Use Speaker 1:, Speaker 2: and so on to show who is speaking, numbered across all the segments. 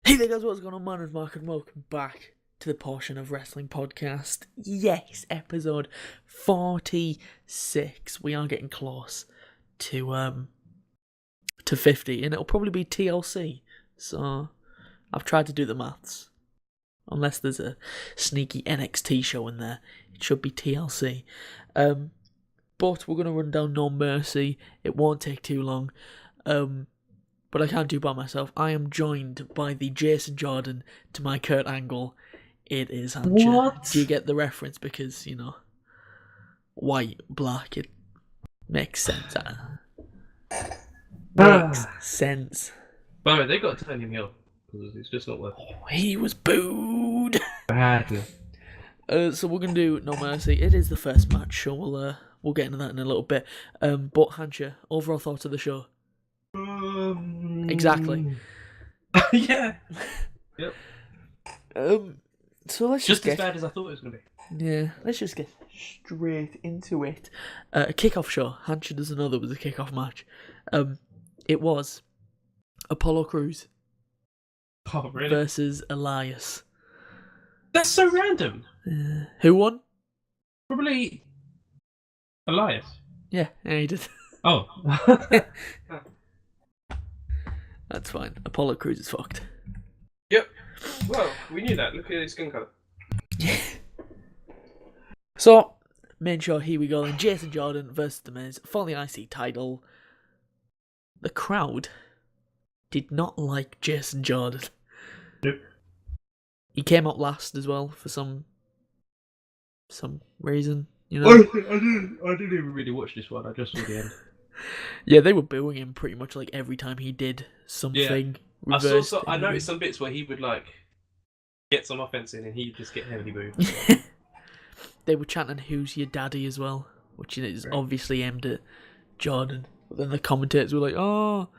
Speaker 1: Hey there guys, what's going on? My name is Mark and welcome back to the Portion of Wrestling podcast. Yes, episode 46. We are getting close to 50 and it'll probably be TLC. So I've tried to do the maths. Unless there's a sneaky NXT show in there, it should be TLC. But we're going to run down No Mercy. It won't take too long. But I can't do by myself. I am joined by the Jason Jordan to my Kurt Angle. It is Hancha.
Speaker 2: What?
Speaker 1: Do you get the reference? Because, you know, white, black, it makes sense. Makes sense.
Speaker 2: By the way, they got to turn him heel because it's just not working.
Speaker 1: Oh, he was booed.
Speaker 2: Badly.
Speaker 1: So we're gonna do No Mercy. It is the first match, so we'll get into that in a little bit. But Hancha, overall thoughts of the show? Exactly.
Speaker 2: Yeah. Yep.
Speaker 1: So let's
Speaker 2: Just
Speaker 1: get
Speaker 2: as bad as I thought it was gonna be.
Speaker 1: Yeah, let's just get straight into it. A kickoff show. Hancha doesn't know there was a kickoff match. It was Apollo Crews
Speaker 2: Oh, really?
Speaker 1: versus Elias.
Speaker 2: That's so random.
Speaker 1: Who won?
Speaker 2: Probably Elias.
Speaker 1: Yeah, he did.
Speaker 2: Oh.
Speaker 1: That's fine. Apollo Crews is fucked.
Speaker 2: Yep. Well, we knew that. Look at his skin colour.
Speaker 1: So, main show, here we go then. Jason Jordan versus The Miz for the IC title. The crowd did not like Jason Jordan.
Speaker 2: Nope.
Speaker 1: He came out last as well for some reason, you know.
Speaker 2: I didn't even really watch this one. I just saw the end.
Speaker 1: Yeah, they were booing him pretty much like every time he did something.
Speaker 2: Yeah. I noticed some bits where he would like get some offense in, and he'd just get heavily booed.
Speaker 1: They were chanting "Who's your daddy" as well, which is obviously aimed at Jordan. But then the commentators were like, "Oh,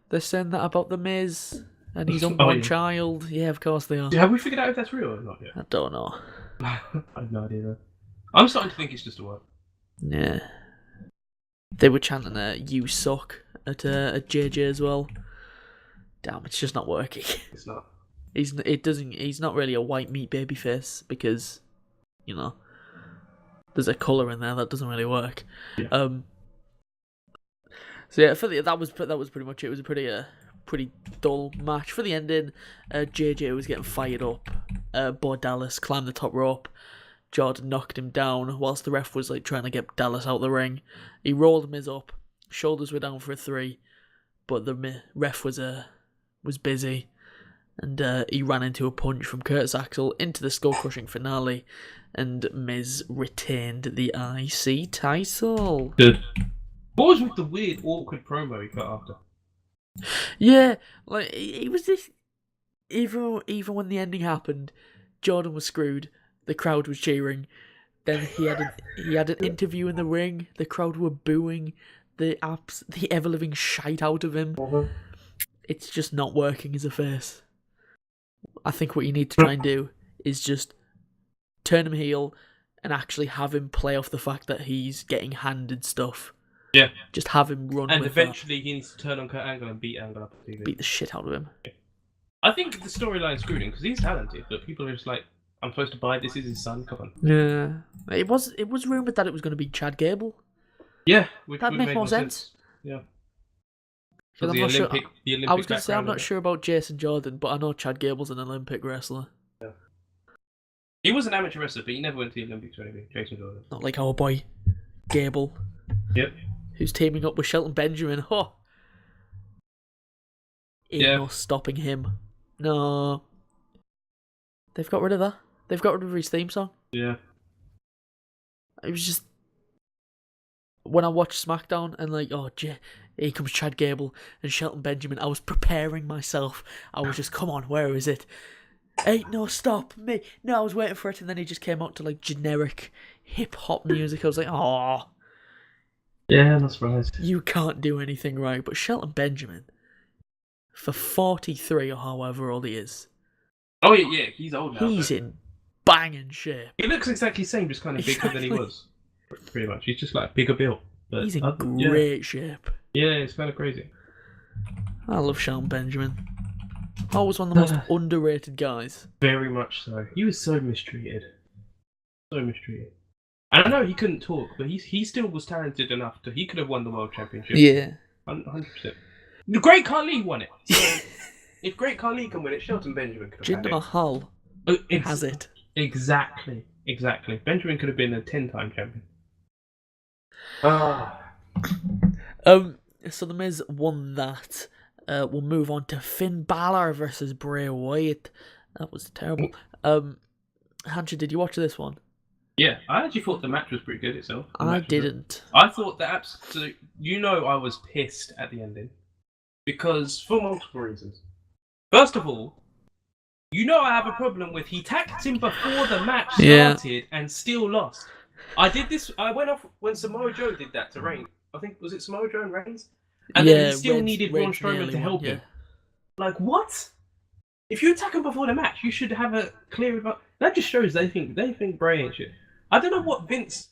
Speaker 1: they're saying that about the Miz and his unborn child." Yeah, of course they are.
Speaker 2: Have we figured out if that's real or not yet?
Speaker 1: I don't know.
Speaker 2: I have no idea. Though. I'm starting to think it's just a word.
Speaker 1: Yeah. They were chanting "You suck" at JJ as well. Damn, it's just not working.
Speaker 2: It's not.
Speaker 1: He's not really a white meat babyface because, you know, there's a colour in there that doesn't really work.
Speaker 2: Yeah.
Speaker 1: So yeah, that was pretty much it. It was a pretty dull match. For the ending, JJ was getting fired up. Bo Dallas climbed the top rope. Jordan knocked him down whilst the ref was like trying to get Dallas out the ring. He rolled Miz up. Shoulders were down for a 3, but the ref was busy, and he ran into a punch from Curtis Axel into the skull-crushing finale, and Miz retained the IC title.
Speaker 2: Good. What was with the weird, awkward promo he cut after?
Speaker 1: Yeah, like he was this. Even when the ending happened, Jordan was screwed. The crowd was cheering. Then he had an interview in the ring. The crowd were booing the ever living shite out of him. It's just not working as a face. I think what you need to try and do is just turn him heel and actually have him play off the fact that he's getting handed stuff.
Speaker 2: Yeah.
Speaker 1: Just have him run
Speaker 2: and
Speaker 1: with
Speaker 2: eventually he needs to turn on Kurt Angle and beat Angle up on TV.
Speaker 1: beat the shit out of him.
Speaker 2: I think the storyline screwed him because he's talented, but people are just like, I'm supposed to buy this is his son, come on.
Speaker 1: Yeah. It was rumoured that it was going to be Chad Gable.
Speaker 2: Yeah, which
Speaker 1: That'd
Speaker 2: would
Speaker 1: make more sense.
Speaker 2: Yeah.
Speaker 1: Because
Speaker 2: The Olympic
Speaker 1: I was going to say I'm
Speaker 2: background
Speaker 1: not
Speaker 2: of it.
Speaker 1: sure about Jason Jordan, but I know Chad Gable's an Olympic wrestler.
Speaker 2: Yeah. He was an amateur wrestler, but he never went to the Olympics or anything. Jason Jordan.
Speaker 1: Not like our boy Gable,
Speaker 2: Yep.
Speaker 1: who's teaming up with Shelton Benjamin. Ain't no stopping him. No. They've got rid of that. They've got rid of his theme song.
Speaker 2: Yeah.
Speaker 1: It was just... When I watched SmackDown and like, here comes Chad Gable and Shelton Benjamin, I was preparing myself. I was just, come on, where is it? Ain't no stop me. No, I was waiting for it, and then he just came out to like generic hip-hop music. I was like, oh.
Speaker 2: Yeah, that's right.
Speaker 1: You can't do anything right. But Shelton Benjamin, for 43 or however old he is.
Speaker 2: Oh yeah, he's old now.
Speaker 1: He's in banging shape.
Speaker 2: He looks exactly the same, just kind of bigger than he was. Pretty much. He's just like a bigger build. But
Speaker 1: He's in great shape.
Speaker 2: Yeah, it's kind of crazy.
Speaker 1: I love Shelton Benjamin. Oh, was one of the most underrated guys.
Speaker 2: Very much so. He was so mistreated. So mistreated. And I know he couldn't talk, but he still was talented enough he could have won the world championship.
Speaker 1: Yeah.
Speaker 2: 100%. The Great Khali won it. So if Great Khali can win it, Shelton Benjamin could have
Speaker 1: Jinder
Speaker 2: had it.
Speaker 1: Mahal has it.
Speaker 2: Exactly. Benjamin could have been a 10-time champion. Ah.
Speaker 1: So the Miz won that. We'll move on to Finn Balor versus Bray Wyatt. That was terrible. Hancha, did you watch this one?
Speaker 2: Yeah, I actually thought the match was pretty good itself.
Speaker 1: I didn't.
Speaker 2: I thought that absolute. I was pissed at the ending because for multiple reasons. First of all, I have a problem with he tagged him before the match started and still lost. I did this. I went off when Samoa Joe did that to Reigns. I think was it Samoa Joe and Reigns, and then he still needed Braun Strowman to help him. Like what? If you attack him before the match, you should have a clear. That just shows they think Bray ain't shit. I don't know what Vince,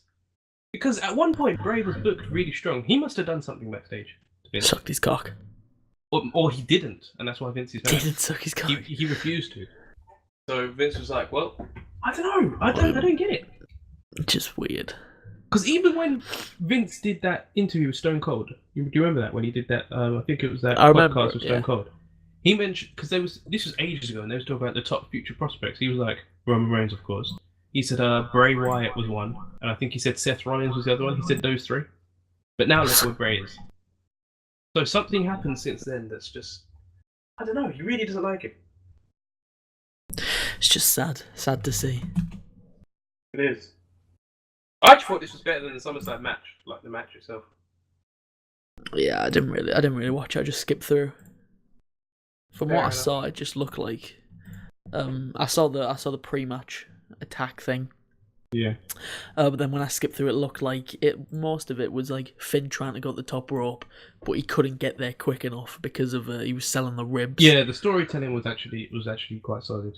Speaker 2: because at one point Bray was booked really strong. He must have done something backstage.
Speaker 1: Sucked his cock.
Speaker 2: Or he didn't, and that's why Vince is mad.
Speaker 1: Didn't suck his cock.
Speaker 2: He refused to. So Vince was like, "Well, I don't know. I don't get it."
Speaker 1: Just weird.
Speaker 2: Because even when Vince did that interview with Stone Cold, do you remember that when he did that? I think it was that podcast with Stone Cold. He mentioned because this was ages ago, and they was talking about the top future prospects. He was like Roman Reigns, of course. He said Bray Wyatt was one, and I think he said Seth Rollins was the other one. He said those three. But now look where Bray is. So something happened since then that's just, I don't know, he really doesn't like it.
Speaker 1: It's just sad to see.
Speaker 2: It is. I actually thought this was better than the SummerSlam match, like the match itself.
Speaker 1: Yeah, I didn't really watch it. I just skipped through. From what I saw, it just looked like I saw the pre-match attack thing.
Speaker 2: Yeah.
Speaker 1: But then when I skipped through, it looked like most of it was like Finn trying to go to the top rope, but he couldn't get there quick enough because of he was selling the ribs.
Speaker 2: Yeah, the storytelling was actually quite solid,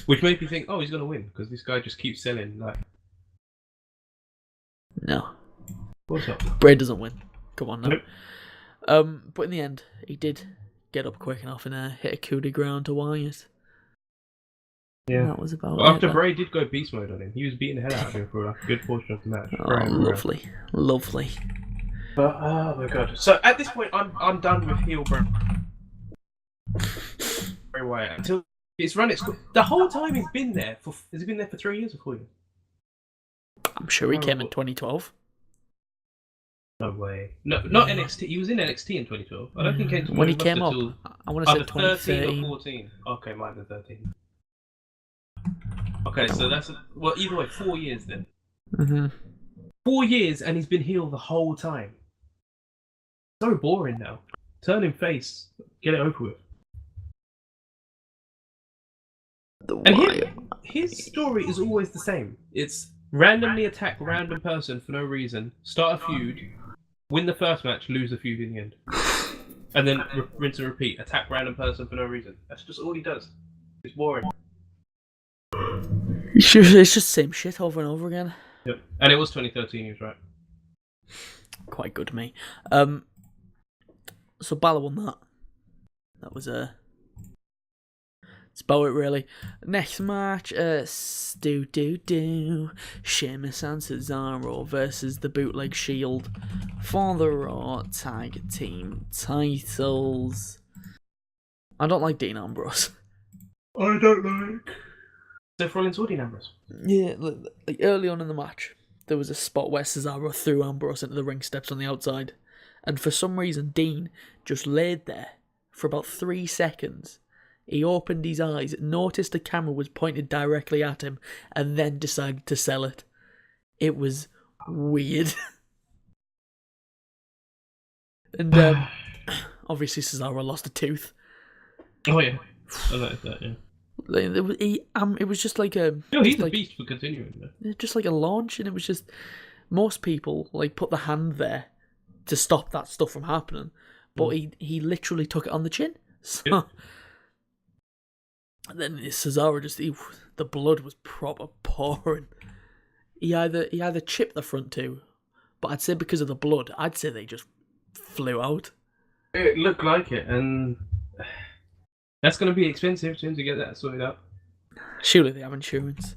Speaker 2: which made me think, oh, he's gonna win because this guy just keeps selling. Like,
Speaker 1: no,
Speaker 2: what's up?
Speaker 1: Bray doesn't win. Come on, no.
Speaker 2: Nope.
Speaker 1: But in the end, he did get up quick enough and hit a coup de grace to Wyatt.
Speaker 2: Yeah,
Speaker 1: that was about
Speaker 2: it. After Bray did go beast mode on him, he was beating the hell out of him for a good portion of the match.
Speaker 1: Lovely.
Speaker 2: But oh my god! So at this point, I'm done with heel Bray Wyatt until it's run its course. The whole time he's been there for 3 years or 4 years?
Speaker 1: I'm sure he came in 2012.
Speaker 2: No way. No, not NXT. He was in NXT in 2012. I don't think he came to
Speaker 1: when he came up. I want to say
Speaker 2: 2013 or 14. Okay, might have been 13. Okay, so that's either way, 4 years then. 4 years, and he's been heel the whole time. So boring now. Turn him face, get it over with. And his story is always the same. It's randomly attack random person for no reason, start a feud, win the first match, lose the feud in the end, and then rinse and repeat. Attack random person for no reason. That's just all he does. It's boring.
Speaker 1: It's just the same shit over and over again.
Speaker 2: Yep. And it was 2013, he was right.
Speaker 1: Quite good to me. So Balor won that. That was that's about it really. Next match, Sheamus and Cesaro versus the Bootleg Shield for the Raw Tag Team titles. I don't like Dean Ambrose.
Speaker 2: I don't like Seth Rollins or Dean Ambrose.
Speaker 1: Yeah, like early on in the match, there was a spot where Cesaro threw Ambrose into the ring steps on the outside, and for some reason Dean just laid there for about 3 seconds. He opened his eyes, noticed the camera was pointed directly at him, and then decided to sell it. It was weird. And obviously Cesaro lost a tooth.
Speaker 2: Oh yeah, I noticed that. Yeah.
Speaker 1: It was just like a.
Speaker 2: No, he's the beast for continuing. Though.
Speaker 1: Just like a launch, and it was just most people like put the hand there to stop that stuff from happening, but he literally took it on the chin. So. Yeah. And then Cesaro the blood was proper pouring. He either chipped the front two, but I'd say because of the blood, I'd say they just flew out.
Speaker 2: It looked like it, and That's going to be expensive to him to get that sorted out.
Speaker 1: Surely they have insurance.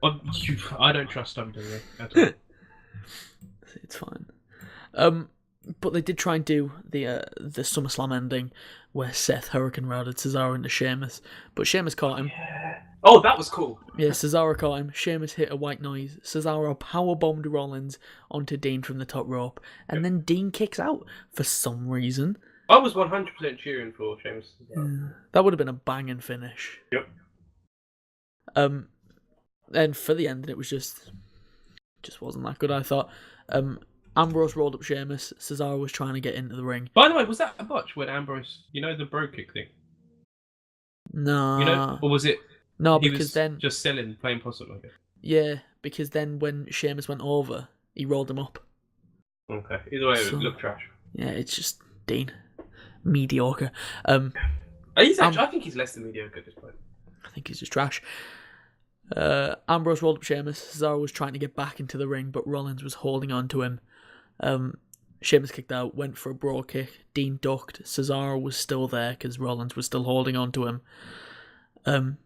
Speaker 2: I don't trust WWE at all.
Speaker 1: It's fine. But they did try and do the SummerSlam ending where Seth Hurricane routed Cesaro into Sheamus, but Sheamus caught him.
Speaker 2: Yeah. Oh, that was cool.
Speaker 1: Yeah, Cesaro caught him. Sheamus hit a white noise. Cesaro powerbombed Rollins onto Dean from the top rope, and then Dean kicks out for some reason.
Speaker 2: I was 100% cheering for Sheamus.
Speaker 1: That would have been a banging finish.
Speaker 2: Yep.
Speaker 1: And for the ending, it was just wasn't that good. I thought. Ambrose rolled up Sheamus. Cesaro was trying to get into the ring.
Speaker 2: By the way, was that a botch when Ambrose, the bro kick thing?
Speaker 1: No.
Speaker 2: Or was it?
Speaker 1: No,
Speaker 2: he
Speaker 1: because
Speaker 2: was
Speaker 1: then
Speaker 2: just playing possum, I guess.
Speaker 1: Yeah, because then when Sheamus went over, he rolled him up.
Speaker 2: Okay. Either way, it looked trash.
Speaker 1: Yeah, it's just Dean, mediocre.
Speaker 2: I think he's less than mediocre at this point.
Speaker 1: I think he's just trash. Ambrose rolled up Sheamus. Cesaro was trying to get back into the ring, but Rollins was holding on to him. Sheamus kicked out, went for a broad kick. Dean ducked. Cesaro was still there because Rollins was still holding on to him.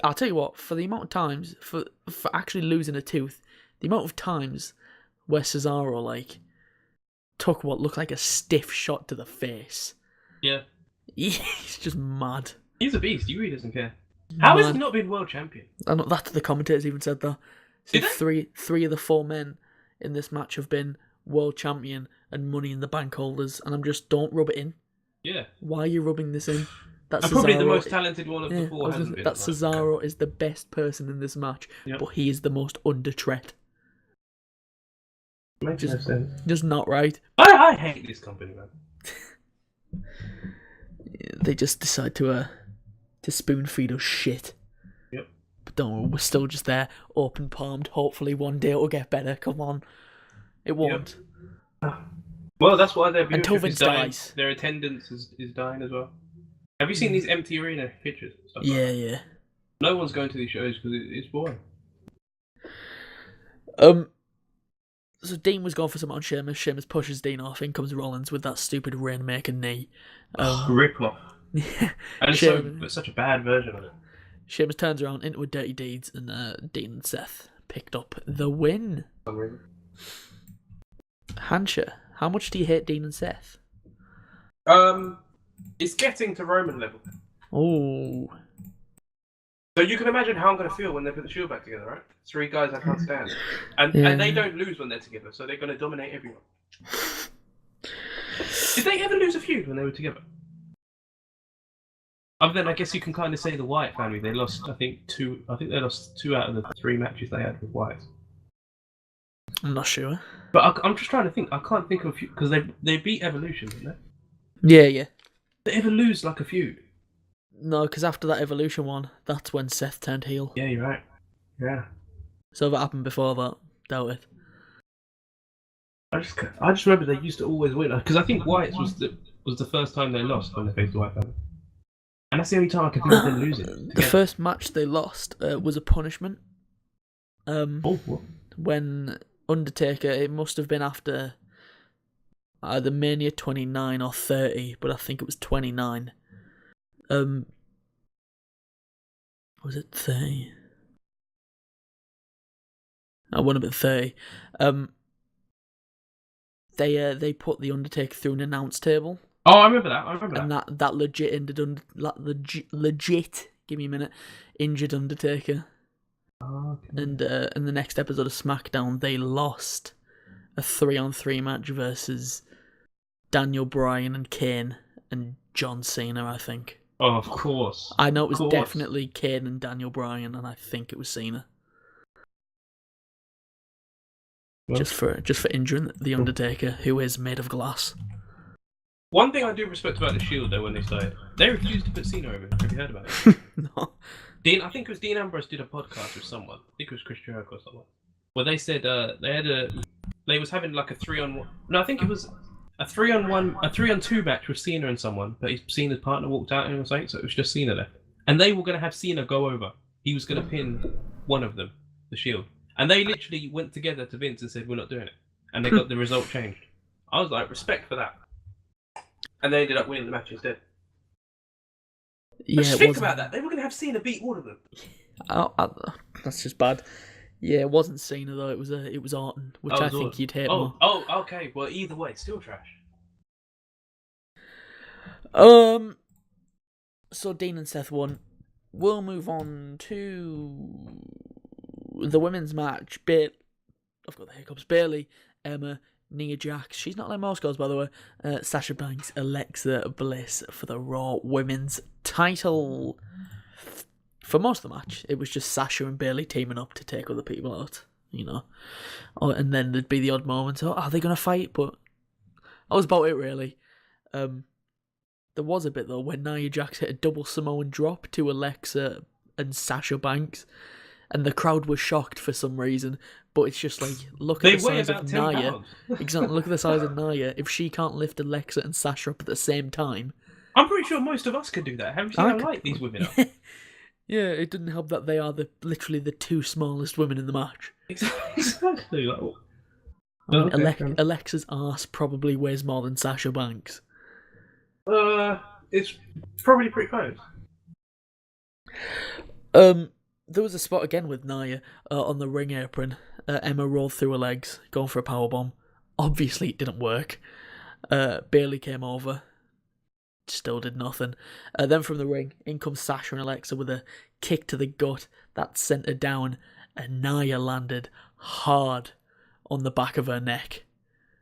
Speaker 1: I'll tell you what, for the amount of times, for actually losing a tooth, the amount of times where Cesaro, took what looked like a stiff shot to the face.
Speaker 2: Yeah.
Speaker 1: He's just mad.
Speaker 2: He's a beast. He really doesn't care. How has he not been world champion?
Speaker 1: And that's the commentators even said that. So three of the 4 men in this match have been world champion and Money in the Bank holders, and don't rub it in.
Speaker 2: Yeah.
Speaker 1: Why are you rubbing this in?
Speaker 2: That's probably the most talented one of the 4 hasn't been.
Speaker 1: That Cesaro is the best person in this match, but he is the most under threat.
Speaker 2: Makes no sense.
Speaker 1: Just not right.
Speaker 2: I hate this company, man.
Speaker 1: They just decide to spoon feed us shit.
Speaker 2: Yep.
Speaker 1: But don't worry, we're still just there, open palmed. Hopefully one day it'll get better. Come on. It won't.
Speaker 2: Yep. Well, that's why their
Speaker 1: until Vince dies.
Speaker 2: Their attendance is dying as well. Have you seen these empty arena pictures?
Speaker 1: Yeah.
Speaker 2: No one's going to these shows because it's boring.
Speaker 1: So Dean was going for something on Sheamus. Sheamus pushes Dean off. In comes Rollins with that stupid Rainmaker knee.
Speaker 2: Rip-off. And it's such a bad version of it.
Speaker 1: Sheamus turns around into a Dirty Deeds, and Dean and Seth picked up the win. Hancha, how much do you hate Dean and Seth?
Speaker 2: It's getting to Roman level.
Speaker 1: Oh.
Speaker 2: So you can imagine how I'm going to feel when they put the Shield back together, right? 3 guys I can't stand. And they don't lose when they're together, so they're going to dominate everyone. Did they ever lose a feud when they were together? Other than, I guess you can kind of say the Wyatt family. They lost, I think they lost 2 out of the 3 matches they had with Wyatt.
Speaker 1: I'm not sure.
Speaker 2: But I'm just trying to think. I can't think of a feud, because they beat Evolution, didn't they?
Speaker 1: Yeah.
Speaker 2: Did they ever lose, a feud?
Speaker 1: No, because after that Evolution one, that's when Seth turned heel.
Speaker 2: Yeah, you're right. Yeah.
Speaker 1: So if it happened before that, doubt it.
Speaker 2: I just remember they used to always win, because I think Wyatt's was the first time they lost when they faced the Wyatt family. And that's the only time I can think of them losing.
Speaker 1: The first match they lost was a punishment.
Speaker 2: What?
Speaker 1: When Undertaker, it must have been after either Mania 29 or 30, but I think it was 29. Was it 30? I wouldn't have been 30. They put the Undertaker through an announce table.
Speaker 2: Oh, I remember that.
Speaker 1: And that legit ended legit. Give me a minute. Injured Undertaker.
Speaker 2: Oh, okay.
Speaker 1: And in the next episode of SmackDown, they lost a 3-on-3 match versus Daniel Bryan and Kane and John Cena, I think.
Speaker 2: Oh, of course.
Speaker 1: I know it was definitely Kane and Daniel Bryan, and I think it was Cena. Well, just for injuring the Undertaker, who is made of glass.
Speaker 2: One thing I do respect about the Shield, though, when they started, they refused to put Cena over. Have you heard about it?
Speaker 1: No.
Speaker 2: I think it was Dean Ambrose did a podcast with someone. I think it was Chris Jericho or someone. Where they said they was having like a 3-on-1. No, I think it was a 3-on-2 match with Cena and someone, but Cena's partner walked out and was like, so it was just Cena left. And they were going to have Cena go over. He was going to pin one of them, the Shield. And they literally went together to Vince and said, we're not doing it. And they got the result changed. I was like, respect for that. And they ended up winning the match instead.
Speaker 1: Yeah,
Speaker 2: Just
Speaker 1: it
Speaker 2: think
Speaker 1: wasn't.
Speaker 2: about that. They were going to have Cena beat all of them.
Speaker 1: That's just bad. Yeah, it wasn't Cena though. It was Orton, which I think you'd hate more.
Speaker 2: Oh, okay. Well, either way, still trash.
Speaker 1: So Dean and Seth won. We'll move on to the women's match. I've got the hiccups. Bailey, Emma, Nia Jax. She's not like most girls, by the way. Sasha Banks, Alexa Bliss for the Raw Women's title. For most of the match, it was just Sasha and Bailey teaming up to take other people out, you know. And then there'd be the odd moment. Oh, are they going to fight? But that was about it, really. There was a bit, though, when Nia Jax hit a double Samoan drop to Alexa and Sasha Banks, and the crowd was shocked for some reason. But it's just like, look at the size of Nia. Exactly, look at the size of Nia. If she can't lift Alexa and Sasha up at the same time...
Speaker 2: I'm pretty sure most of us could do that. Haven't you seen how light these women are?
Speaker 1: Yeah, it didn't help that they are literally the two smallest women in the match.
Speaker 2: Exactly. Like,
Speaker 1: Alexa's arse probably weighs more than Sasha Banks.
Speaker 2: It's probably pretty close.
Speaker 1: There was a spot again with Nia on the ring apron. Emma rolled through her legs, going for a powerbomb. Obviously, it didn't work. Bailey came over. Still did nothing. Then from the ring, in comes Sasha and Alexa with a kick to the gut that sent her down, and Nia landed hard on the back of her neck.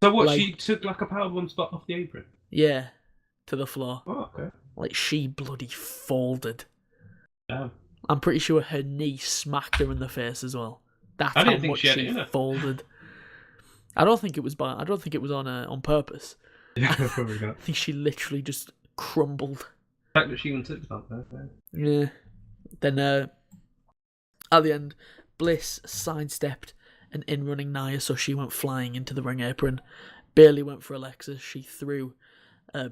Speaker 2: So what, she took like a powerbomb spot off the apron?
Speaker 1: Yeah, to the floor.
Speaker 2: Oh, okay.
Speaker 1: Like, she bloody folded.
Speaker 2: Damn.
Speaker 1: I'm pretty sure her knee smacked her in the face as well. That's
Speaker 2: how
Speaker 1: much
Speaker 2: she
Speaker 1: folded. I don't think it was on purpose.
Speaker 2: Yeah, probably not.
Speaker 1: I think she literally just crumbled.
Speaker 2: The fact that she even took something.
Speaker 1: Yeah. Then at the end, Bliss sidestepped an in-running Nia, so she went flying into the ring apron. Bailey went for Alexa. She threw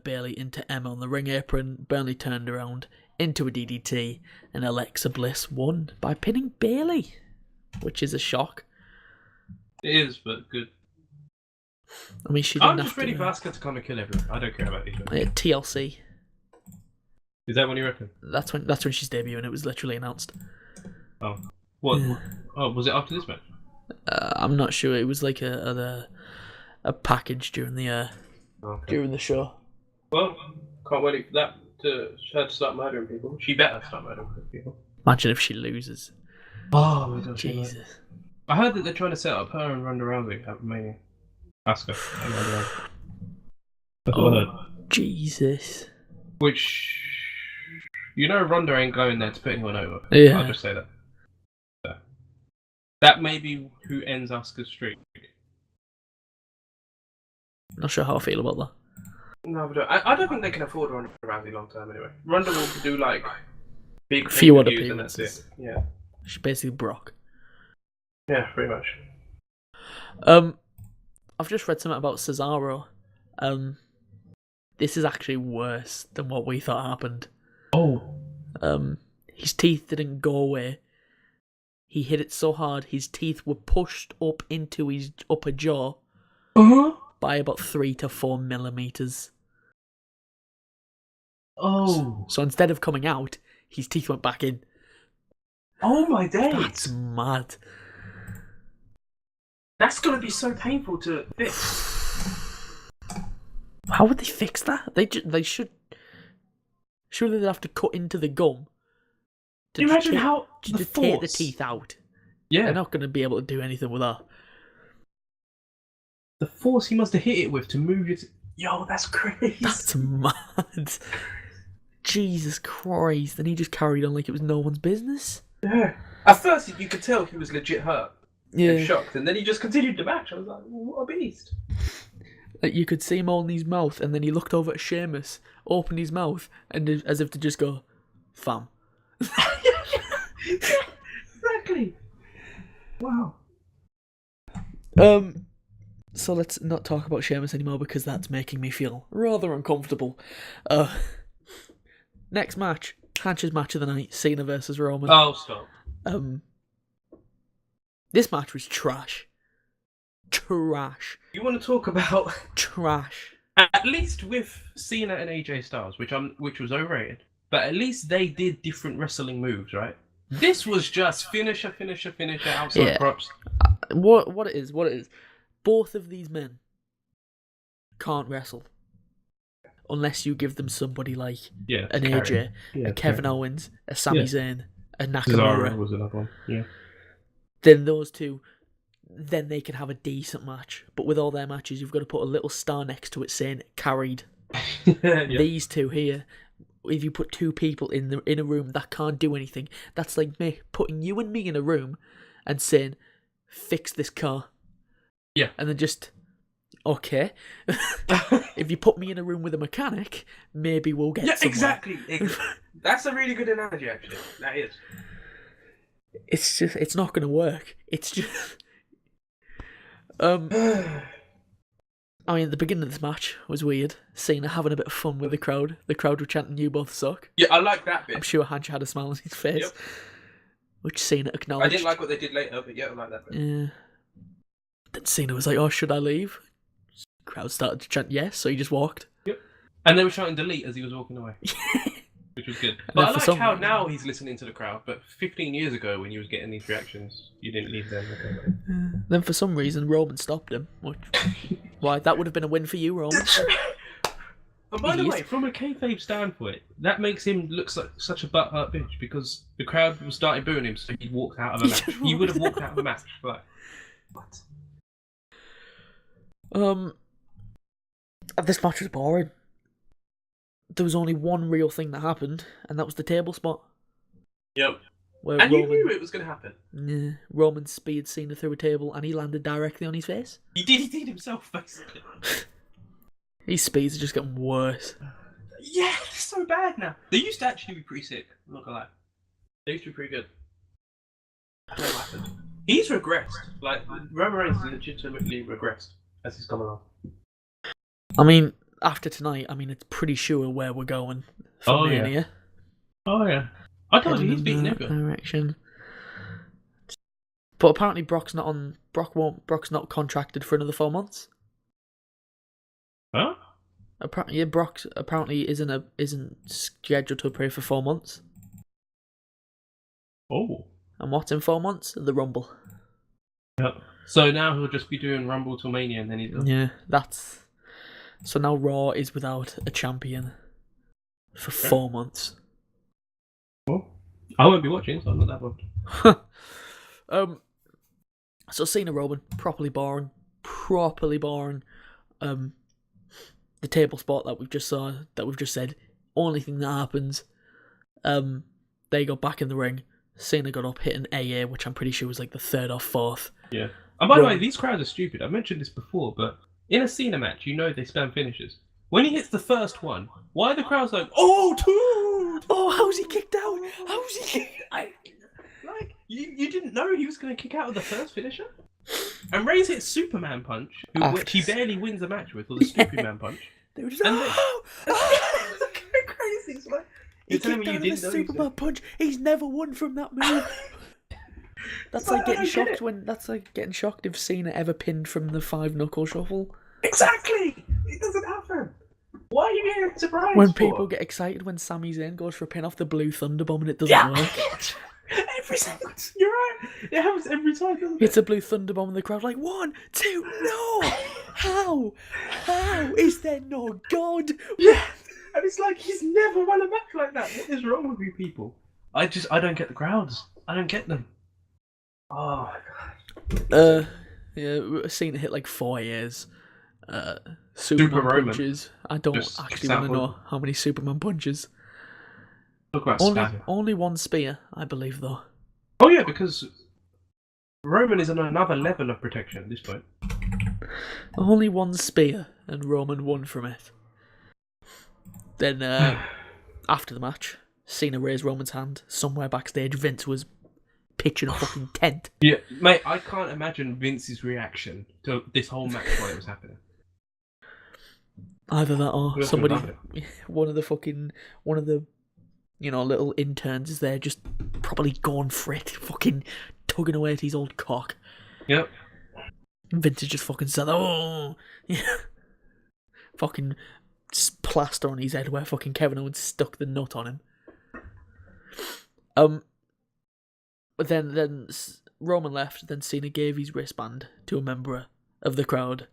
Speaker 1: Bailey into Emma on the ring apron. Bailey turned around into a DDT, and Alexa Bliss won by pinning Bailey, which is a shock.
Speaker 2: It is, but good.
Speaker 1: I mean, she didn't
Speaker 2: I'm just ready for Asuka to come and kill everyone. I don't care about these women.
Speaker 1: TLC.
Speaker 2: Is that when you reckon?
Speaker 1: That's when she's debuting. It was literally announced.
Speaker 2: Oh, what? Yeah. Oh, was it after this match?
Speaker 1: I'm not sure. It was like a package during the during the show.
Speaker 2: Well, can't wait for that her to start murdering people. She better start murdering people.
Speaker 1: Imagine if she loses.
Speaker 2: Oh my God,
Speaker 1: Jesus!
Speaker 2: I heard that they're trying to set up her and Ronda Rousey at Mania. Asuka. That's what I heard.
Speaker 1: Jesus.
Speaker 2: Which, Ronda ain't going there to put anyone over.
Speaker 1: Yeah.
Speaker 2: I'll just say that. So, that may be who ends Asuka's streak.
Speaker 1: Not sure how I feel about that.
Speaker 2: No, but I don't think they can afford Ronda Rousey long term anyway. Ronda will do like big
Speaker 1: few other
Speaker 2: appearances and that's it. Yeah.
Speaker 1: She's basically Brock.
Speaker 2: Yeah, pretty much.
Speaker 1: I've just read something about Cesaro. This is actually worse than what we thought happened.
Speaker 2: Oh.
Speaker 1: His teeth didn't go away. He hit it so hard, his teeth were pushed up into his upper jaw by about 3 to 4 millimeters.
Speaker 2: Oh.
Speaker 1: So instead of coming out, his teeth went back in.
Speaker 2: Oh my days.
Speaker 1: That's mad.
Speaker 2: That's gonna be so painful to fix.
Speaker 1: How would they fix that? They should. Surely they'd have to cut into the gum.
Speaker 2: Can you imagine how
Speaker 1: to take the teeth out?
Speaker 2: Yeah.
Speaker 1: They're not going to be able to do anything with that.
Speaker 2: The force he must have hit it with to move it. Yo, that's crazy.
Speaker 1: That's mad. Jesus Christ. And he just carried on like it was no one's business.
Speaker 2: Yeah. At first, you could tell he was legit hurt.
Speaker 1: Yeah.
Speaker 2: Shocked. And then he just continued the match. I was like, what a beast.
Speaker 1: Like, you could see him holding his mouth, and then he looked over at Sheamus, opened his mouth, and as if to just go, fam.
Speaker 2: Yeah, exactly. Wow.
Speaker 1: So let's not talk about Sheamus anymore because that's making me feel rather uncomfortable. Next match, Hancha's match of the night, Cena versus Roman.
Speaker 2: Oh, stop.
Speaker 1: This match was trash. Trash.
Speaker 2: You want to talk about
Speaker 1: trash?
Speaker 2: At least with Cena and AJ Styles, which was overrated. but at least they did different wrestling moves, right? This was just finisher, outside props.
Speaker 1: What it is, both of these men can't wrestle unless you give them somebody like an AJ, a Kevin Owens, a Sami Zayn, a Nakamura.
Speaker 2: Cesaro was another one. Yeah.
Speaker 1: Then those two, then they can have a decent match. But with all their matches, you've got to put a little star next to it saying carried. These two here, if you put two people in a room that can't do anything, that's like me putting you and me in a room and saying, fix this car.
Speaker 2: Yeah.
Speaker 1: And then just, okay. If you put me in a room with a mechanic, maybe we'll get somewhere.
Speaker 2: Exactly. That's a really good analogy, actually. That is.
Speaker 1: It's just, it's not going to work. It's just... I mean, the beginning of this match was weird. Cena having a bit of fun with the crowd. The crowd were chanting, "You both suck."
Speaker 2: Yeah, I like that bit.
Speaker 1: I'm sure Hancha had a smile on his face, which Cena acknowledged.
Speaker 2: I didn't like what they did later, but yeah, I like that bit.
Speaker 1: Yeah. Then Cena was like, "Oh, should I leave?" The crowd started to chant yes, so he just walked.
Speaker 2: Yep. And they were shouting delete as he was walking away. Which was good. But I like how now he's listening to the crowd, but 15 years ago when he was getting these reactions, you didn't leave them.
Speaker 1: Then for some reason, Roman stopped him. Why? That would have been a win for you, Roman.
Speaker 2: And by the way, from a kayfabe standpoint, that makes him look like such a butthurt bitch because the crowd started booing him, so he walked out of a match. He would have walked out of a match. Like, what?
Speaker 1: This match was boring. There was only one real thing that happened, and that was the table spot.
Speaker 2: Yep.
Speaker 1: Where
Speaker 2: and you knew it was going to happen.
Speaker 1: Yeah, Roman speared Cena through a table, and he landed directly on his face.
Speaker 2: He did himself, basically.
Speaker 1: His speeds are just getting worse.
Speaker 2: Yeah, they're so bad now. They used to actually be pretty sick, I'm not going to lie. They used to be pretty good. I don't know what happened. He's regressed. Like, Roman Reigns legitimately regressed as he's come along.
Speaker 1: I mean... After tonight, I mean, it's pretty sure where we're going from Mania.
Speaker 2: Oh, yeah. I told you he's beating everyone.
Speaker 1: Direction. But apparently Brock's not contracted for another 4 months.
Speaker 2: Huh?
Speaker 1: Brock apparently isn't scheduled to appear for 4 months.
Speaker 2: Oh.
Speaker 1: And what's in 4 months? The Rumble.
Speaker 2: Yep. So now he'll just be doing Rumble till Mania and then he's done.
Speaker 1: Yeah, that's... So now Raw is without a champion for 4 months.
Speaker 2: Well, I won't be watching, so I'm not that bothered.
Speaker 1: So Cena Roman, properly boring. The table spot that we've just said, only thing that happens. They got back in the ring. Cena got up, hit an AA, which I'm pretty sure was like the third or fourth.
Speaker 2: Yeah. And by the way, these crowds are stupid. I mentioned this before, but in a Cena match, you know they spam finishes. When he hits the first one, why are the crowds like, "Oh, dude!
Speaker 1: Oh, how's he kicked out? How's he kicked out?"
Speaker 2: Like, you didn't know he was going to kick out of the first finisher? And Ray's hit Superman Punch, which he barely wins a match with, or the Superman Punch.
Speaker 1: They were just
Speaker 2: crazy. It's like,
Speaker 1: he kicked out of the Superman Punch. He's never won from that move. That's like getting shocked getting shocked if Cena ever pinned from the 5-knuckle shuffle.
Speaker 2: Exactly! It doesn't happen. Why are you getting surprised?
Speaker 1: When people get excited when Sami Zayn goes for a pin off the Blue Thunder Bomb and it doesn't work.
Speaker 2: Every single time. You're right. It happens every time, doesn't it?
Speaker 1: It's a Blue Thunder Bomb and the crowd's like, 1, 2, no! How? How is there no God?
Speaker 2: Yeah! And it's like, he's never won a match like that. What is wrong with you people? I don't get the crowds. I don't get them. Oh my god.
Speaker 1: Yeah, Cena hit like 4 years.
Speaker 2: Super Roman
Speaker 1: punches. I don't actually want to know how many Superman punches.
Speaker 2: Talk about
Speaker 1: only one spear, I believe, though.
Speaker 2: Oh yeah, because Roman is on another level of protection at this point.
Speaker 1: Only one spear, and Roman won from it. Then, after the match, Cena raised Roman's hand. Somewhere backstage, Vince was pitching a fucking tent.
Speaker 2: Yeah, mate, I can't imagine Vince's reaction to this whole match while it was happening.
Speaker 1: Either that or somebody, one of the little interns is there just probably going for it, fucking tugging away at his old cock.
Speaker 2: Yep.
Speaker 1: And Vince is just fucking said, "Oh," yeah. Fucking plaster on his head where fucking Kevin Owens stuck the nut on him. But then Roman left. Then Cena gave his wristband to a member of the crowd.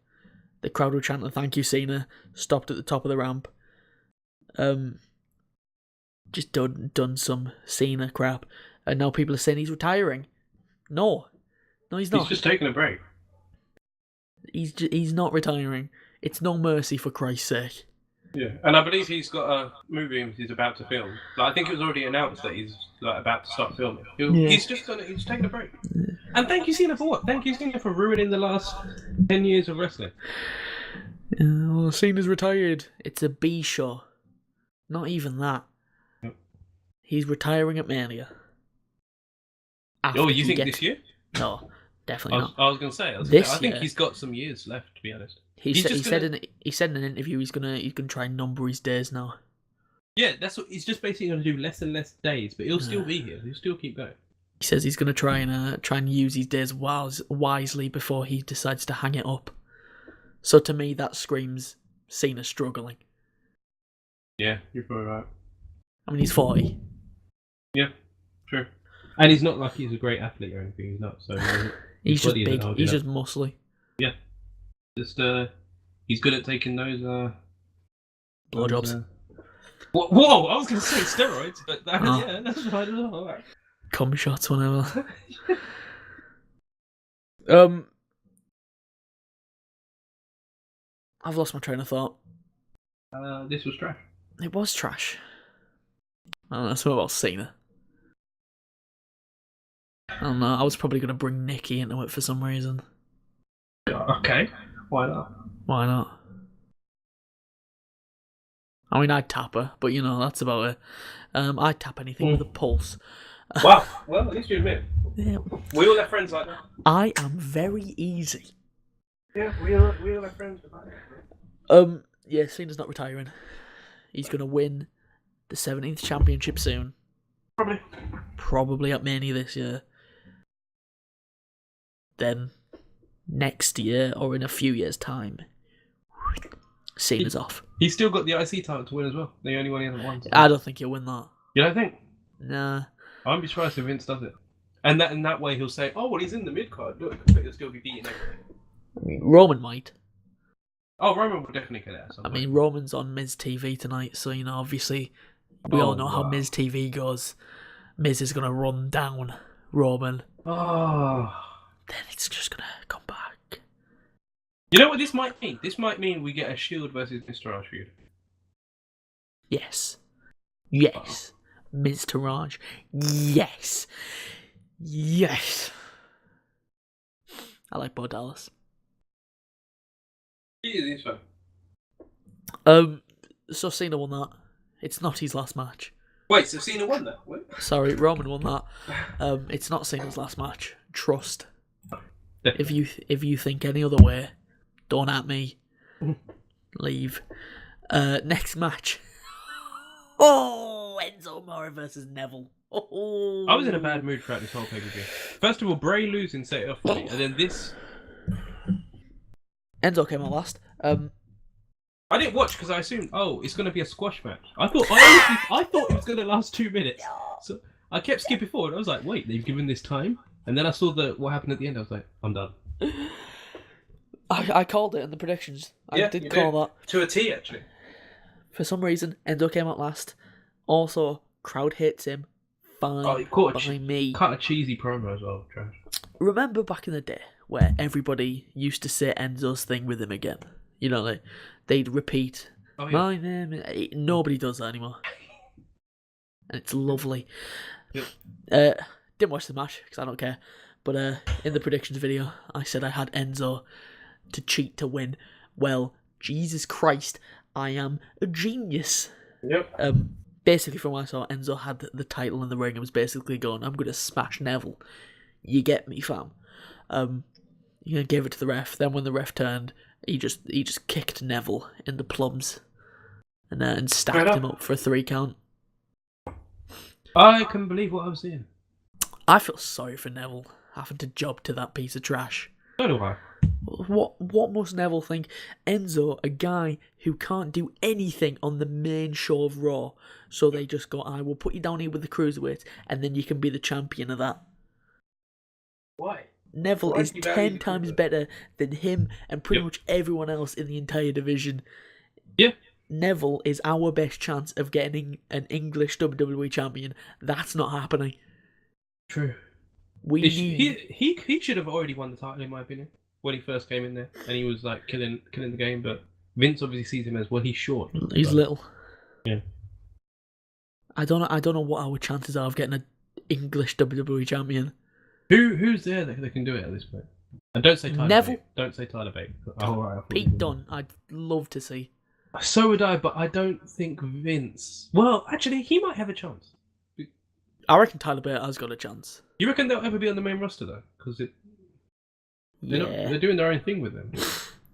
Speaker 1: The crowd were chanting, "Thank you, Cena." Stopped at the top of the ramp. Just done some Cena crap, and now people are saying he's retiring. No, he's not.
Speaker 2: He's just taking a break.
Speaker 1: He's not retiring. It's No Mercy, for Christ's sake.
Speaker 2: Yeah, and I believe he's got a movie he's about to film. Like, I think it was already announced that he's about to start filming. He's taking a break. Yeah. And thank you, Cena, for what? Thank you, Cena, for ruining the last 10 years of wrestling.
Speaker 1: Well, Cena's retired. It's a B show. Not even that. Yep. He's retiring at Mania.
Speaker 2: You think this year?
Speaker 1: No, definitely not.
Speaker 2: I was going to say. I think he's got some years left, to be honest. He said
Speaker 1: in an interview he's gonna try and number his days now.
Speaker 2: Yeah, that's what he's just basically gonna do, less and less days, but he'll still be here. He'll still keep going.
Speaker 1: He says he's gonna try and use his days wisely before he decides to hang it up. So to me, that screams Cena struggling.
Speaker 2: Yeah, you're probably right.
Speaker 1: I mean, he's 40.
Speaker 2: Yeah, true. And he's not like he's a great athlete or anything. He's not. So
Speaker 1: he's just big. He's just muscly.
Speaker 2: Yeah. Just he's good at taking those
Speaker 1: blowjobs.
Speaker 2: Whoa! I was going to say steroids, but yeah, that's right as well. Right.
Speaker 1: Cum shots, whatever. I've lost my train of thought.
Speaker 2: This was trash.
Speaker 1: It was trash. I don't know, something about Cena. I don't know, I was probably going to bring Nikki into it for some reason.
Speaker 2: Okay, why not?
Speaker 1: Why not? I mean, I'd tap her, but that's about it. I'd tap anything with a pulse.
Speaker 2: Wow, well, at least you admit.
Speaker 1: Yeah.
Speaker 2: We all have friends like that.
Speaker 1: I am very easy.
Speaker 2: Yeah, we all have friends like that.
Speaker 1: Yeah, Cena's not retiring. He's going to win the 17th championship soon. Probably at Mania this year. Then, next year, or in a few years' time, Cena's off.
Speaker 2: He's still got the IC title to win as well. The only one he hasn't won. So.
Speaker 1: I don't think he'll win that.
Speaker 2: You don't think?
Speaker 1: Nah.
Speaker 2: I wouldn't be surprised if Vince does it. And that way he'll say, "Oh, well, he's in the mid card. Look, but he'll still be beating everything."
Speaker 1: I mean, Roman might.
Speaker 2: Oh, Roman will definitely get it.
Speaker 1: I mean, Roman's on Miz TV tonight, so obviously, we all know how Miz TV goes. Miz is gonna run down Roman.
Speaker 2: Oh.
Speaker 1: Then it's just gonna come back.
Speaker 2: You know what this might mean? This might mean we get a Shield versus Mr. Raj feud.
Speaker 1: Yes. Yes. Mr. Raj. Yes. Yes. I like Bo Dallas.
Speaker 2: He's fun.
Speaker 1: So Cena won that. It's not his last match.
Speaker 2: Wait, so Cena won that? What?
Speaker 1: Sorry, Roman won that. It's not Cena's last match. Trust. If you think any other way, don't at me. Leave. Next match. Oh, Enzo Amore versus Neville. Oh.
Speaker 2: I was in a bad mood throughout this whole pay-per-view. First of all, Bray losing set it off for me, and then this.
Speaker 1: Enzo came out last.
Speaker 2: I didn't watch because I assumed, it's going to be a squash match. I thought it was going to last 2 minutes. So I kept skipping forward. I was like, wait, they've given this time? And then I saw what happened at the end. I was like, I'm done.
Speaker 1: I called it in the predictions. I did call that.
Speaker 2: To a T, actually.
Speaker 1: For some reason, Endo came out last. Also, crowd hates him. Fine by me.
Speaker 2: Cut a cheesy promo as well. Trash.
Speaker 1: Remember back in the day where everybody used to say Enzo's thing with him again? They'd repeat, my name. Nobody does that anymore. And it's lovely. Yep. Didn't watch the match because I don't care. But in the predictions video, I said I had Enzo to cheat to win. Well, Jesus Christ, I am a genius.
Speaker 2: Yep.
Speaker 1: Basically, from what I saw, Enzo had the title in the ring and was basically going, I'm going to smash Neville. You get me, fam. Gave it to the ref. Then when the ref turned, he just kicked Neville in the plums and stacked him up for a 3 count.
Speaker 2: I couldn't believe what I was seeing.
Speaker 1: I feel sorry for Neville having to job to that piece of trash.
Speaker 2: So do I.
Speaker 1: What must Neville think? Enzo, a guy who can't do anything on the main show of Raw, so they just go, I will put you down here with the cruiserweight, and then you can be the champion of that.
Speaker 2: Why?
Speaker 1: Neville
Speaker 2: Why
Speaker 1: is
Speaker 2: do you value
Speaker 1: 10
Speaker 2: the
Speaker 1: times
Speaker 2: cruiserweight?
Speaker 1: better than him and pretty
Speaker 2: Yep.
Speaker 1: much everyone else in the entire division.
Speaker 2: Yeah.
Speaker 1: Neville is our best chance of getting an English WWE champion. That's not happening.
Speaker 2: True.
Speaker 1: We need...
Speaker 2: He should have already won the title, in my opinion, when he first came in there, and he was like killing the game. But Vince obviously sees him as, well, he's short.
Speaker 1: He's
Speaker 2: so,
Speaker 1: little.
Speaker 2: Yeah.
Speaker 1: I don't know what our chances are of getting an English WWE champion.
Speaker 2: Who's there that can do it at this point? And don't say Tyler
Speaker 1: Neville.
Speaker 2: Bate. Don't say Tyler Bate. Oh, right,
Speaker 1: Pete Dunne, I'd love to see.
Speaker 2: So would I, but I don't think Vince. Well, actually, he might have a chance.
Speaker 1: I reckon Tyler Bate has got a chance.
Speaker 2: You reckon they'll ever be on the main roster though? Because they're doing their own thing with them.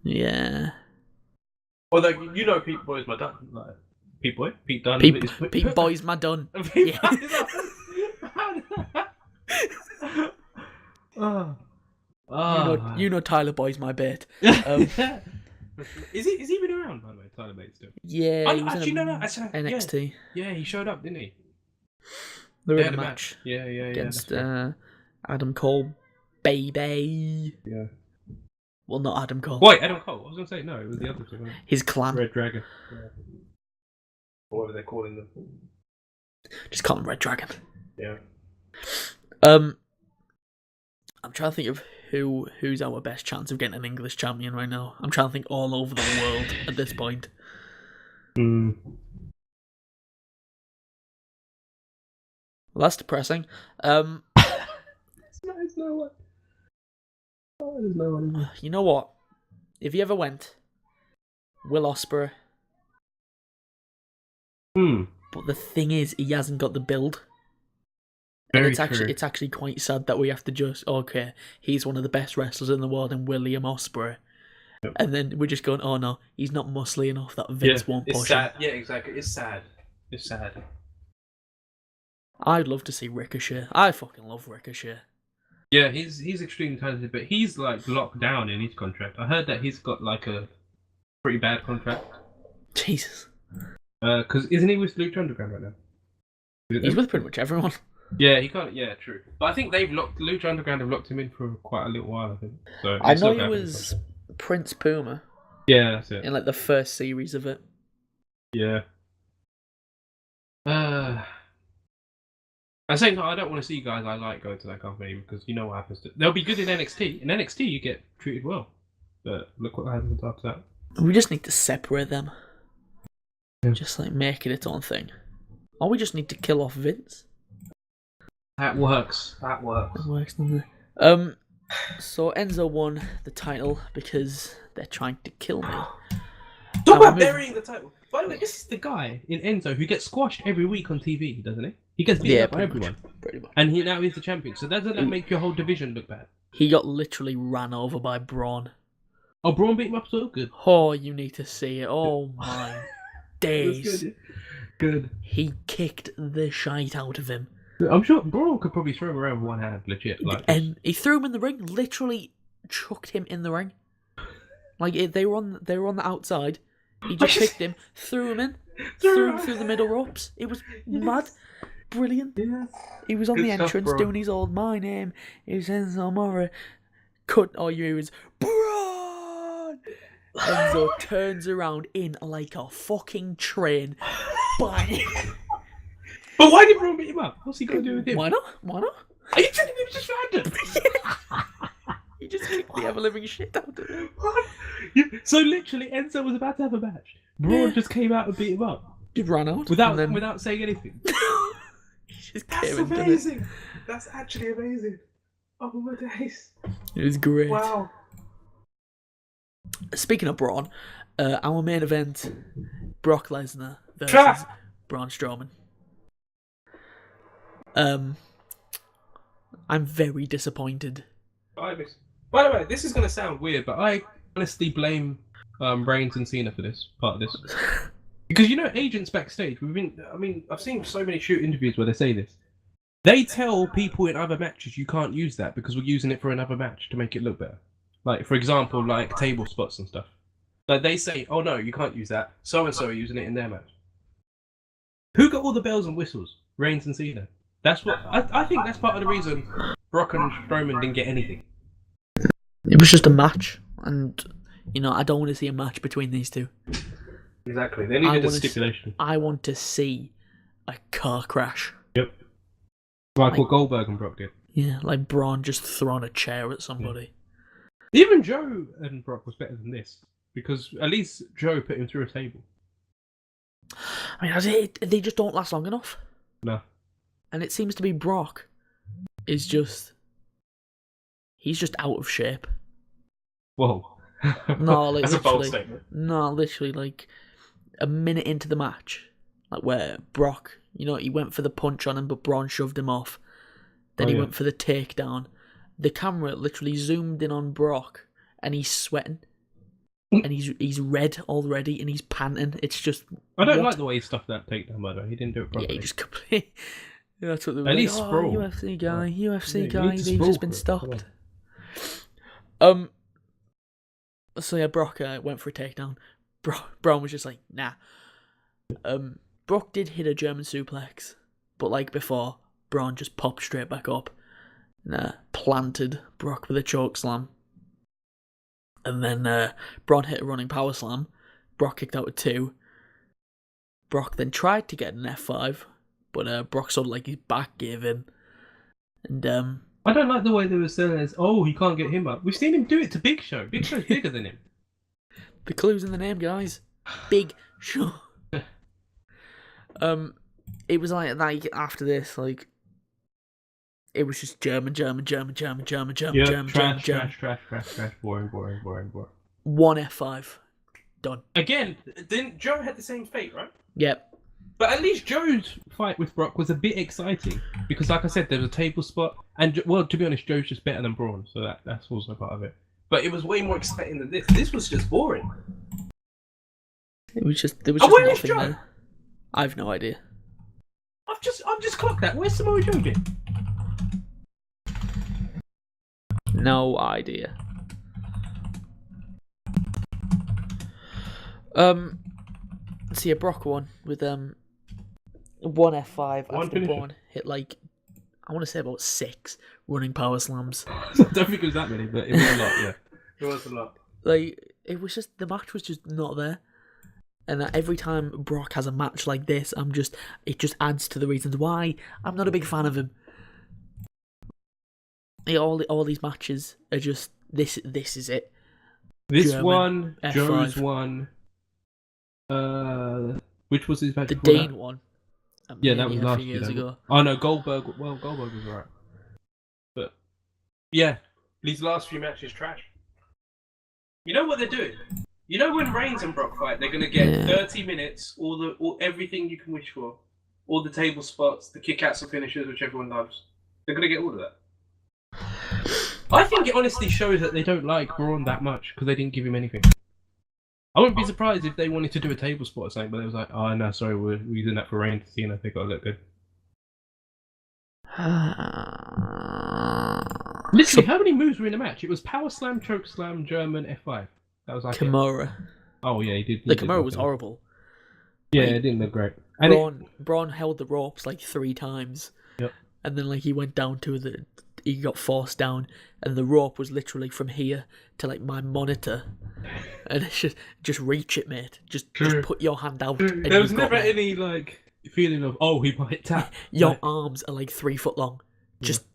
Speaker 1: Yeah.
Speaker 2: Well, like, Pete Boy's my dad. Like, Pete Dunne.
Speaker 1: Pete Boy's my Dunne. Yeah. You know Tyler Boy's my bait.
Speaker 2: Is he been around, by the way, Tyler Bate still?
Speaker 1: Yeah, he was
Speaker 2: actually,
Speaker 1: in
Speaker 2: NXT.
Speaker 1: NXT.
Speaker 2: Yeah, he showed up, didn't he?
Speaker 1: They were
Speaker 2: They
Speaker 1: in
Speaker 2: had
Speaker 1: a
Speaker 2: a
Speaker 1: match
Speaker 2: Yeah,
Speaker 1: against
Speaker 2: that's right.
Speaker 1: Adam Cole, baby.
Speaker 2: Yeah.
Speaker 1: Well, not Adam Cole.
Speaker 2: Wait, Adam Cole. I was gonna say no. It was the other two. Wasn't
Speaker 1: His
Speaker 2: it?
Speaker 1: clan.
Speaker 2: Red Dragon. Yeah. Or whatever they're calling them.
Speaker 1: Just call him Red Dragon.
Speaker 2: Yeah.
Speaker 1: I'm trying to think of who's our best chance of getting an English champion right now. I'm trying to think all over the world at this point. Well, that's depressing.
Speaker 2: There's no one. Oh, there's no one. Is there?
Speaker 1: You know what? If he ever went, Will Ospreay. But the thing is, he hasn't got the build.
Speaker 2: Very
Speaker 1: And
Speaker 2: true.
Speaker 1: it's actually quite sad that we have to just, okay, he's one of the best wrestlers in the world and William Ospreay.
Speaker 2: Yep.
Speaker 1: And then we're just going, oh no, he's not muscly enough that Vince won't
Speaker 2: it's
Speaker 1: push
Speaker 2: sad.
Speaker 1: him.
Speaker 2: Yeah, exactly. It's sad. It's sad.
Speaker 1: I'd love to see Ricochet. I fucking love Ricochet.
Speaker 2: Yeah, he's extremely talented, but he's like locked down in his contract. I heard that he's got like a pretty bad contract.
Speaker 1: Jesus.
Speaker 2: Because isn't he with Lucha Underground right now?
Speaker 1: He's with pretty much everyone.
Speaker 2: Yeah, he can't. Yeah, true. But I think Lucha Underground have locked him in for quite a little while. I think. So
Speaker 1: I
Speaker 2: he's
Speaker 1: know
Speaker 2: not
Speaker 1: he
Speaker 2: gonna have
Speaker 1: was
Speaker 2: any
Speaker 1: Prince Puma
Speaker 2: contract. Yeah, that's it.
Speaker 1: in like the first series of it.
Speaker 2: Yeah. At the same time, I don't want to see guys I like go to that company because you know what happens. They'll be good in NXT. In NXT, you get treated well. But look what happens after that.
Speaker 1: We just need to separate them.
Speaker 2: Yeah.
Speaker 1: Just like make it its own thing. Or we just need to kill off Vince.
Speaker 2: That works. That works.
Speaker 1: That works, doesn't it? So Enzo won the title because they're trying to kill me.
Speaker 2: Talk about
Speaker 1: moving-
Speaker 2: burying the title. By the way, this is the guy in Enzo who gets squashed every week on TV, doesn't he? He gets beaten up by everyone.
Speaker 1: Pretty much.
Speaker 2: And now he's the champion. So doesn't that make your whole division look bad?
Speaker 1: He got literally ran over by Braun.
Speaker 2: Oh, Braun beat him up so good.
Speaker 1: Oh, you need to see it. Oh my days.
Speaker 2: Good.
Speaker 1: He kicked the shite out of him.
Speaker 2: I'm sure Braun could probably throw him around with one hand, legit.
Speaker 1: And he threw him in the ring, literally chucked him in the ring. Like they were on the outside. He just picked him, threw him in, threw him through the middle ropes. It was mad. Brilliant.
Speaker 2: Yeah.
Speaker 1: He was on
Speaker 2: Good
Speaker 1: the
Speaker 2: stuff,
Speaker 1: entrance
Speaker 2: bro.
Speaker 1: doing his old my name is Enzo Amore. Cut all you hear was Braun. Enzo turns around in like a fucking train. Bang.
Speaker 2: But why did Braun beat him up? What's he got to do with him?
Speaker 1: Why not? Why not?
Speaker 2: Are you telling me it was just random?
Speaker 1: He just kicked the ever living shit out of him.
Speaker 2: What? So literally, Enzo was about to have a match. Braun just came out and beat him up
Speaker 1: He ran out
Speaker 2: without saying anything.
Speaker 1: He just
Speaker 2: That's
Speaker 1: came and did it.
Speaker 2: amazing. That's actually amazing. Oh my days!
Speaker 1: It was great.
Speaker 2: Wow.
Speaker 1: Speaking of Braun, our main event: Brock Lesnar versus
Speaker 2: Tra-
Speaker 1: Braun Strowman. I'm very disappointed.
Speaker 2: By the way, this is going to sound weird, but I honestly blame Reigns and Cena for this part of this. Because agents backstage. I've seen so many shoot interviews where they say this. They tell people in other matches you can't use that because we're using it for another match to make it look better. Like, for example, like table spots and stuff. Like, they say, oh no, you can't use that. So-and-so are using it in their match. Who got all the bells and whistles? Reigns and Cena. That's what... I think that's part of the reason Brock and Strowman didn't get anything.
Speaker 1: It was just a match, and, you know, I don't want to see a match between these two.
Speaker 2: Exactly. They needed a stipulation.
Speaker 1: I want to see a car crash.
Speaker 2: Yep. Like what Goldberg and Brock did.
Speaker 1: Yeah, like Braun just throwing a chair at somebody.
Speaker 2: Yeah. Even Joe and Brock was better than this, because at least Joe put him through a table.
Speaker 1: I mean, they just don't last long enough.
Speaker 2: No.
Speaker 1: And it seems to be Brock is just... He's just out of shape.
Speaker 2: Whoa.
Speaker 1: No, like,
Speaker 2: that's a bold statement.
Speaker 1: No, literally, like, a minute into the match, like, where Brock, you know, he went for the punch on him, but Braun shoved him off. Then he went for the takedown. The camera literally zoomed in on Brock, and he's sweating. And he's red already, and he's panting. It's just...
Speaker 2: I don't like the way he stuffed that takedown, by the way. He didn't do it properly.
Speaker 1: Yeah, he just completely... That's what they were
Speaker 2: At
Speaker 1: like,
Speaker 2: least sprawl.
Speaker 1: UFC guy, UFC
Speaker 2: Yeah,
Speaker 1: guy, he's just been stopped. So yeah, Brock went for a takedown. Braun was just like, nah. Brock did hit a German suplex, but like before, Braun just popped straight back up and planted Brock with a choke slam. And then Braun hit a running power slam. Brock kicked out with 2. Brock then tried to get an F5, but Brock sort of like his back gave in. And
Speaker 2: I don't like the way they were selling it. Oh, he can't get him up. We've seen him do it to Big Show. Big Show's bigger than him.
Speaker 1: The clue's in the name, guys. Big Show. It was like after this, like it was just German.
Speaker 2: Trash. Boring.
Speaker 1: 1 F5. Done.
Speaker 2: Again, didn't Joe had the same fate, right?
Speaker 1: Yep.
Speaker 2: But at least Joe's fight with Brock was a bit exciting because, like I said, there was a table spot, and well, to be honest, Joe's just better than Braun, so that's also part of it. But it was way more exciting than this. This was just boring.
Speaker 1: There was just
Speaker 2: where is
Speaker 1: nothing
Speaker 2: Joe?
Speaker 1: there. I have no idea.
Speaker 2: I've just clocked that. Where's Samoa Joe been?
Speaker 1: No idea. So yeah, Brock won with 1 F5 after Braun hit like I want to say about 6 running power slams.
Speaker 2: I don't think it was that many, but it was a lot. Yeah, it was a lot.
Speaker 1: Like it was just the match was just not there, and every time Brock has a match like this, it just adds to the reasons why I'm not a big fan of him. Like, all these matches are just this is it.
Speaker 2: This
Speaker 1: German,
Speaker 2: one,
Speaker 1: F5.
Speaker 2: Joe's one. Which was his match?
Speaker 1: The Dane one.
Speaker 2: Yeah, that was last
Speaker 1: years ago.
Speaker 2: Oh no, Goldberg. Well, Goldberg was alright, but yeah, these last few matches trash. You know what they're doing? You know when Reigns and Brock fight, they're gonna get 30 minutes, all everything you can wish for, all the table spots, the kickouts and finishes, which everyone loves. They're gonna get all of that. I think it honestly shows that they don't like Braun that much because they didn't give him anything. I wouldn't be surprised if they wanted to do a table spot or something, but it was like, oh no, sorry, we're using that for Reigns to see, and I think it'll look good. Literally, how many moves were in the match? It was power slam, choke slam, German F5. That was like
Speaker 1: Kimura.
Speaker 2: Oh yeah, he did.
Speaker 1: The Kimura was horrible.
Speaker 2: Yeah, it didn't look great. And
Speaker 1: Braun held the ropes like 3 times.
Speaker 2: Yep.
Speaker 1: And then like he went down he got forced down, and the rope was literally from here to like my monitor, and it's just reach it, mate. Just put your hand out. And
Speaker 2: there was never any like feeling of he might tap.
Speaker 1: Your arms are like 3 foot long. Just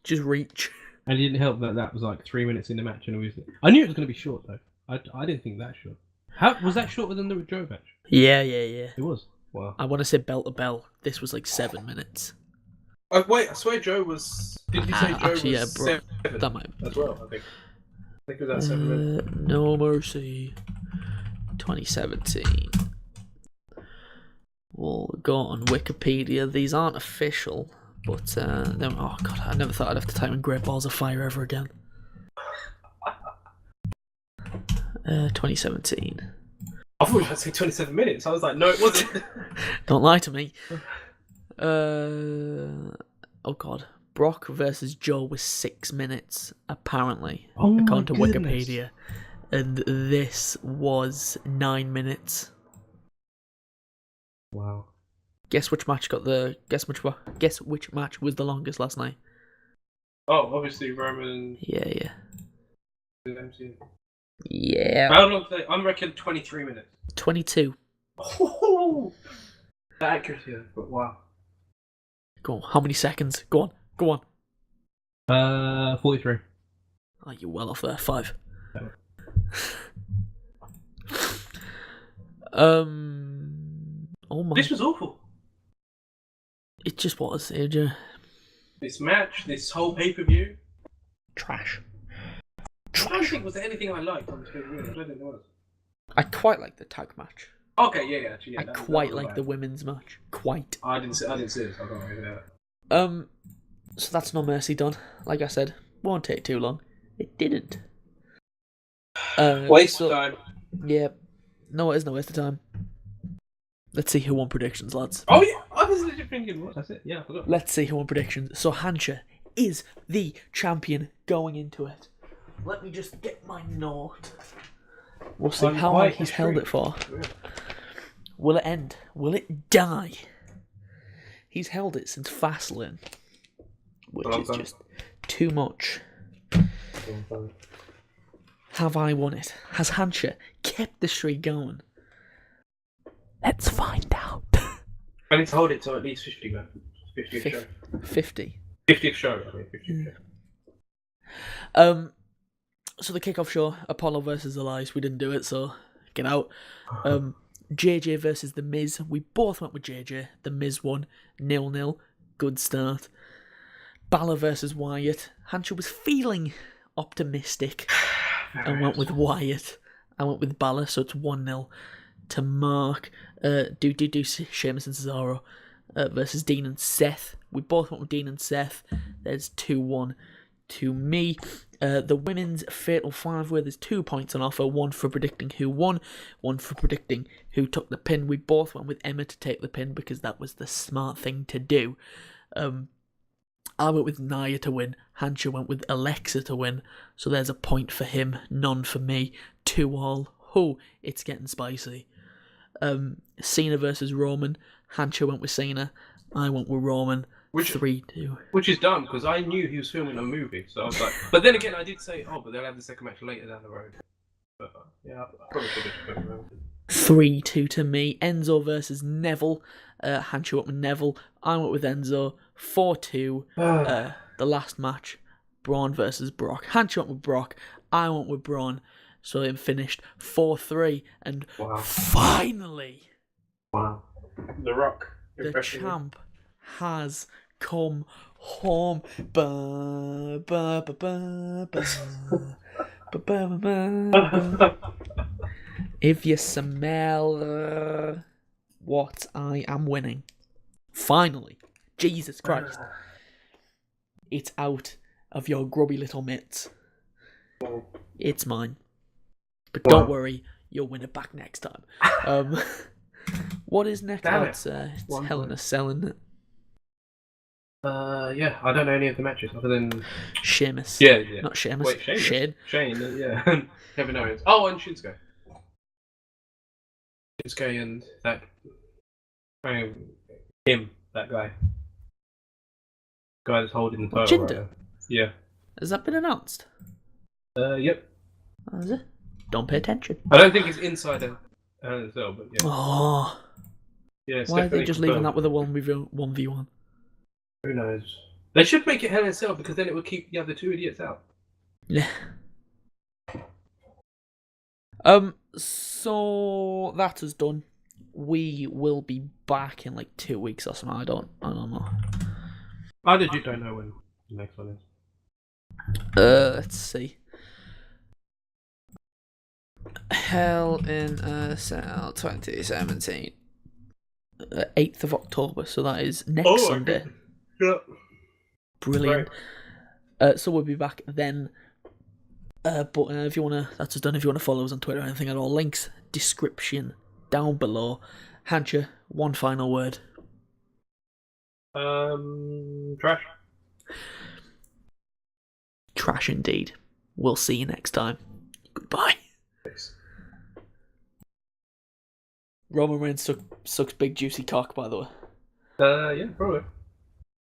Speaker 1: reach.
Speaker 2: And it didn't help that was like 3 minutes in the match, and I knew it was going to be short though. I didn't think that short. How was that shorter than the Joe match?
Speaker 1: Yeah.
Speaker 2: It was. Wow.
Speaker 1: I want to say bell to bell. This was like 7 minutes.
Speaker 2: Wait, I swear Joe was... Did you say Joe
Speaker 1: actually,
Speaker 2: was
Speaker 1: yeah,
Speaker 2: 7
Speaker 1: that might
Speaker 2: as well, I think. I think it was at 7 minutes.
Speaker 1: No Mercy 2017. We'll go on Wikipedia. These aren't official, but oh god, I never thought I'd have to type in Great Balls of Fire ever again. 2017.
Speaker 2: I thought you were going to say 27 minutes. I was like, no, it wasn't.
Speaker 1: Don't lie to me. Oh god, Brock versus Joe was 6 minutes, apparently,
Speaker 2: Oh my
Speaker 1: according to
Speaker 2: goodness.
Speaker 1: Wikipedia. And this was 9 minutes.
Speaker 2: Wow.
Speaker 1: Guess which match guess which match was the longest last night?
Speaker 2: Oh, obviously Roman.
Speaker 1: Yeah.
Speaker 2: MC.
Speaker 1: Yeah.
Speaker 2: How long? I'm reckoning 23 minutes.
Speaker 1: 22.
Speaker 2: Oh, the accuracy, but wow.
Speaker 1: Go on. How many seconds? Go on.
Speaker 2: 43.
Speaker 1: Oh, you're well off there. 5. Oh my.
Speaker 2: This was awful.
Speaker 1: It just was, AJ.
Speaker 2: This match, this whole pay-per-view.
Speaker 1: Trash.
Speaker 2: I don't think was there anything I liked on this pay-per-view. I don't think there was.
Speaker 1: I quite like the tag match.
Speaker 2: Okay, yeah, actually, yeah.
Speaker 1: I quite like the women's match. Quite.
Speaker 2: I didn't see it. So I can't really do that.
Speaker 1: So that's No Mercy done. Like I said, won't take too long. It didn't.
Speaker 2: Waste of time.
Speaker 1: Yeah. No, it is no waste of time. Let's see who won predictions, lads.
Speaker 2: Oh yeah, I was legit thinking, what? That's it. Yeah, I forgot.
Speaker 1: Let's see who won predictions. So Hancha is the champion going into it. Let me just get my note. We'll see how long he's held it for.
Speaker 2: Yeah.
Speaker 1: Will it end? Will it die? He's held it since Fastlane, which is just too much. Have I won it? Has Hancha kept the streak going? Let's find out.
Speaker 2: I need to hold it to at least 50, man. 50th show.
Speaker 1: 50.
Speaker 2: 50th show, I mean, 50th show.
Speaker 1: So the kickoff show, Apollo versus Elias, we didn't do it, so get out. JJ versus The Miz, we both went with JJ. The Miz won, 0-0, good start. Balor versus Wyatt, Hancha was feeling optimistic and went with Wyatt. I went with Balor, so it's 1-0 to Mark. Sheamus and Cesaro versus Dean and Seth. We both went with Dean and Seth. There's 2-1 to me. The women's Fatal 5-way, there's 2 points on offer. 1 for predicting who won, 1 for predicting who took the pin. We both went with Emma to take the pin because that was the smart thing to do. I went with Nia to win. Hancha went with Alexa to win. So there's a point for him, none for me. 2-all. Oh, it's getting spicy. Cena versus Roman. Hancha went with Cena. I went with Roman. 3-2.
Speaker 2: Which is dumb, because I knew he was filming a movie, so I was like... But then again, I did say, but they'll have the second match later down the road. But, yeah, I probably should have put it around.
Speaker 1: 3-2 to me. Enzo versus Neville. Hancha went with Neville. I went with Enzo. 4-2. The last match. Braun versus Brock. Hancha went with Brock. I went with Braun. So it finished 4-3. And finally...
Speaker 2: Wow. The Rock.
Speaker 1: The champ has come home. Ba, ba, ba, ba, ba. Ba, ba, ba, ba. If you smell what I am winning. Finally. Jesus Christ. It's out of your grubby little mitts. It's mine. But don't worry, you'll win it back next time. What is next? It's Hell in a Cell, isn't it?
Speaker 2: Yeah, I don't know any of the matches other than
Speaker 1: Sheamus.
Speaker 2: Yeah.
Speaker 1: Not Sheamus.
Speaker 2: Wait,
Speaker 1: Shane.
Speaker 2: Shane, yeah. Kevin Owens. Oh, and Shinsuke. Shinsuke and that... that guy. Guy that's holding the title right now. Yeah.
Speaker 1: Has that been announced?
Speaker 2: Yep.
Speaker 1: Is it? Don't pay attention.
Speaker 2: I don't think it's inside a cell, but yeah.
Speaker 1: Oh.
Speaker 2: Yeah,
Speaker 1: why are they just leaving that with a 1v1?
Speaker 2: Who knows? They should make it Hell in a Cell because then it would keep the other 2 idiots out.
Speaker 1: Yeah. So that is done. We will be back in like 2 weeks or something. I don't know.
Speaker 2: I legit don't know when the next one is.
Speaker 1: Let's see. Hell in a Cell 2017. 8th of October, so that is next Sunday.
Speaker 2: Yeah.
Speaker 1: Brilliant. Right. So we'll be back then. But if you wanna, that's just done. If you wanna follow us on Twitter or anything at all, links description down below. Hancha, one final word.
Speaker 2: Trash.
Speaker 1: trash indeed. We'll see you next time. Goodbye. Roman Reigns sucks big juicy cock, by the way.
Speaker 2: Yeah, probably.